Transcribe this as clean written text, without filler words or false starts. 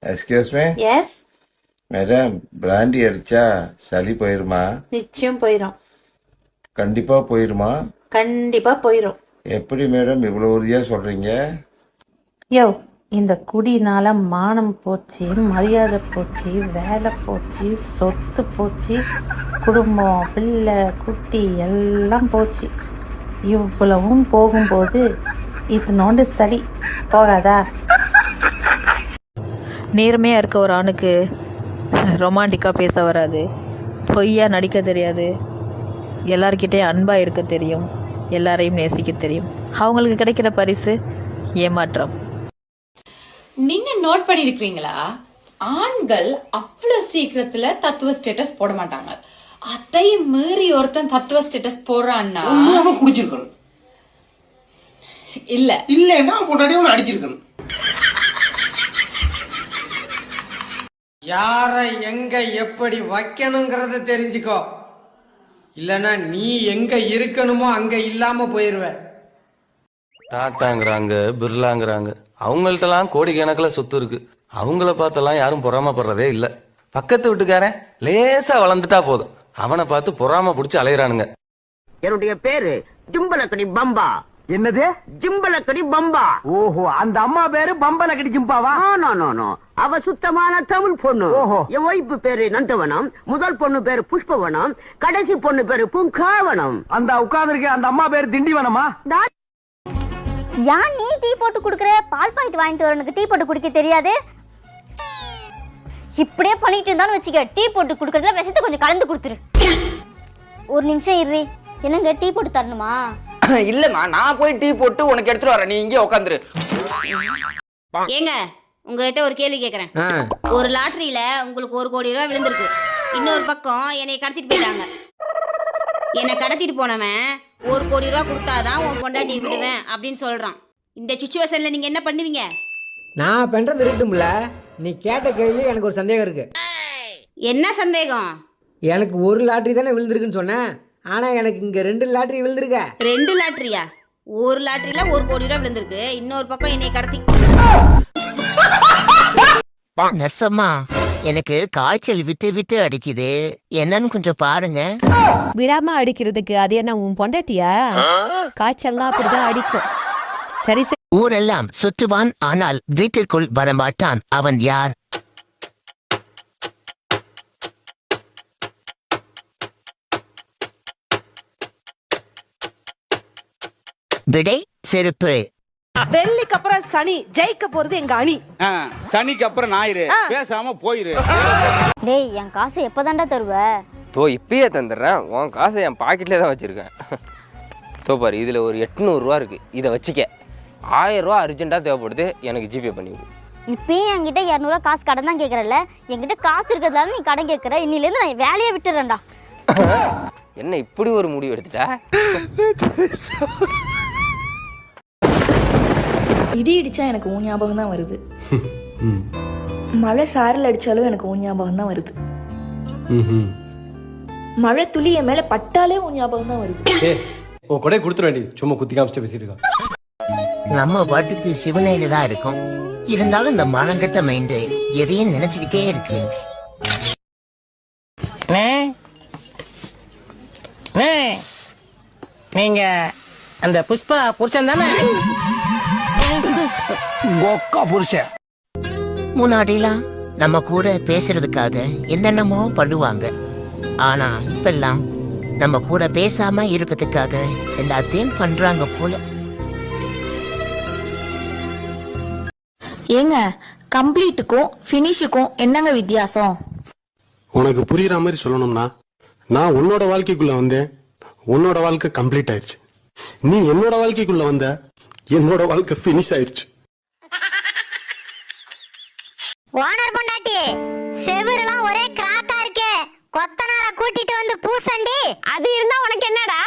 Excuse me. Yes madam, brandy அடிச்சா சளி போயிருமா? நிச்சயம் போயிடும். கண்டிப்பா போயிருமா? கண்டிப்பா போயிடும். எப்படி மேடம் இவ்வளவு உறுதியா சொல்றீங்க? யோ, இந்த குடினால மானம் போச்சு, மரியாதை போச்சு, வேலை போச்சு, சொத்து போச்சு, குடும்பம், பிள்ளை, குட்டி எல்லாம் போச்சு. இவ்வளவும் போகும்போது இதனோண்டு சளி போகாதா? நேர்மையாக இருக்க ஒரு ஆணுக்கு ரொமான்டிக்காக பேச வராது, பொய்யா நடிக்க தெரியாது, எல்லார்கிட்டையும் அன்பாக இருக்க தெரியும், எல்லாரையும் நேசிக்க தெரியும். அவங்களுக்கு கிடைக்கிற பரிசு ஏமாற்றம். நீங்க நோட் பண்ணிருக்கீங்களா, ஆண்கள் அவ்வளவு சீக்கிரத்துல தத்துவ ஸ்டேட்டஸ் போட மாட்டாங்க. அதை மீறி ஒருத்தன் தத்துவ ஸ்டேட்டஸ் போடுறான்னா குடிச்சிருக்கணும். இல்ல இல்லன்னா பொண்டாட்டி ஒன்று அடிச்சிருக்கணும். யார எங்க எப்படி வைக்கணுங்கிறத தெரிஞ்சுக்கோ, இல்லனா நீ எங்க இருக்கணுமோ அங்க இல்லாம போயிருவ. டாட்டாங்கிறாங்க, பிர்லாங்கிறாங்க, அவங்கள்ட்டலாம் கோடிக்கணக்கில் சொத்து இருக்கு. அவங்கள பார்த்தெல்லாம் யாரும் பொறாமப்படுறதே இல்லை. பக்கத்து வீட்டுக்காரன் லேசா வளர்ந்துட்டா போதும், அவனை பார்த்து பொறாம பிடிச்சி அலையிறானுங்க. என்னுடைய பேரு ஜிம்பலக்கடி பம்பா. என்னது? ஜிம்பலக்கடி பம்பா. ஓஹோ, அந்த அம்மா பேரு பம்பலக்கடி ஜிம்பாவா? நோ, அவ சுத்தமான தமிழ் பொண்ணு. ஓஹோ. என் ஒய்ஃபு பேரு நந்தவனம், முதல் பொண்ணு பேரு புஷ்பவனம், கடைசி பொண்ணு பேரு பூங்காவனம். அந்த உட்கார்ந்துருக்க அந்த அம்மா பேரு திண்டிவனமா? ஏன் நீ டீ போட்டு குடுக்குற? பால் பாக்கெட் வாங்கிட்டு வரனுக்கு டீ போட்டு குடிக்க தெரியாது? இப்படியே பண்ணிட்டு இருந்தாலும் வச்சுக்க, டீ போட்டு குடுக்கறதுல விஷத்தை கொஞ்சம் கலந்து கொடுத்துரு. ஒரு நிமிஷம் இரு. என்னங்க டீ போட்டு தரணுமா? இல்லம்மா, நான் போய் டீ போட்டு உனக்கு எடுத்துட்டு வரேன், நீ இங்கே உட்காந்துரு. ஏங்க, உங்ககிட்ட ஒரு கேள்வி கேக்குறேன். ஒரு லாட்டரியில உங்களுக்கு 1 கோடி ரூபாய் விழுந்திருக்கு. இன்னொரு பக்கம் என்னை கடத்திட்டு போயிட்டாங்க. என்னை கடத்திட்டு போனவன் 1 கோடி ரூபாய் கொடுத்தாதான் உன் பொண்டாட்டி விடுவேன் அப்படின்னு சொல்றான். இந்த சிச்சுவேஷன்ல நீங்க என்ன பண்ணுவீங்க? நான் பண்றது இருக்கட்டும்ல. நீ கேட்ட கேள்வி எனக்கு ஒரு சந்தேகம் இருக்கு. என்ன சந்தேகம்? எனக்கு ஒரு லாட்டரி தானே விழுந்திருக்குன்னு சொன்னேன், ஆனா எனக்கு இங்க 2 லாட்டரி விழுந்திருக்க. 2 லாட்டரியா? ஒரு லாட்டரியில 1 கோடி ரூபாய் விழுந்திருக்கு, இன்னொரு பக்கம் என்னை கடத்தி. நர்சம்மா, எனக்கு காய்ச்சல் விட்டு விட்டு அடிக்குது, என்னன்னு கொஞ்சம் பாருங்க. விடாம அடிக்கிறதுக்கு அது என்ன உன் பொண்டாட்டியா? காய்ச்சல்லாம் அப்படிதான் அடிக்கும். சரி சரி. ஊரெல்லாம் சுற்றுவான், ஆனால் வீட்டிற்குள் வரமாட்டான். அவன் யார்? விடை செருப்பு. வெள்ளிக்கு அப்புறம் சனி, ஜெயிக்க போறது எங்க அணி. சனிக்கு அப்புறம் ஞாயிறு, பேசாம போயிரு. டேய், என் காசு எப்பதான்டா தருவ? தோ இப்பயே தந்துடுறேன், உன் காசை என் பாக்கெட்லேயே தான் வச்சிருக்கேன். தோ பாரு, இதுல ஒரு 800 ரூபா இருக்கு, இதை வச்சுக்க. 1000 ரூபா அர்ஜென்ட்டா தேவைப்படுது, எனக்கு ஜிபே பண்ணிவிடு. இப்பயும் என்கிட்ட 200 ரூபா காசு கடன் தான் கேட்கறல்ல. என்கிட்ட காசு இருக்கிறதால நீ கடன் கேட்கற. இன்னிலேருந்து நான் வேலையை விட்டுறேன்டா. என்ன இப்படி ஒரு முடிவு எடுத்துட்டா? இடி இடிச்சா எனக்கு உன் ஞாபகம் தான் வருது. மழை சாரல் அடிச்சாலும் எனக்கு உன் ஞாபகம் தான் வருது. மழை துளி என் மேல பட்டாலே உன் ஞாபகம் தான் வருது. உன் கொடை கொடுத்துட வேண்டி, சும்மா குத்தி காமிச்சிட்டு பேசிட்டு இருக்கான். நம்ம பாட்டுக்கு சிவனையில தான் இருக்கும், இருந்தாலும் இந்த மானங்கட்ட மைண்டு எதையும் நினைச்சுக்கிட்டே இருக்கு. நீங்க அந்த புஷ்பா புருஷன் தானே? புருஷன். முன்னாடிலாம் நம்ம கூட பேசுறதுக்காக என்னென்னமோ பண்ணுவாங்க, ஆனா இப்பெல்லாம் நம்ம கூட பேசாம இருக்கிறதுக்காக எல்லாத்தையும் பண்றாங்க போல. ஏங்க, கம்ப்ளீட்டுக்கும் ஃபினிஷுக்கும் என்னங்க வித்தியாசம்? உனக்கு புரியுற மாதிரி சொல்லணும்னா, நான் உன்னோட வாழ்க்கைக்குள்ள வந்தேன், உன்னோட வாழ்க்கை கம்ப்ளீட் ஆயிடுச்சு. நீ என்னோட வாழ்க்கைக்குள்ள வந்த, என்னோட வாழ்க்கை ஃபினிஷ் ஆயிடுச்சு. ஓனர் பொண்டாட்டி, செவரெல்லாம் ஒரே கிராக்கா இருக்கு, கொத்தனார கூட்டிட்டு வந்து பூசண்டி. அது இருந்தா உனக்கு என்னடா?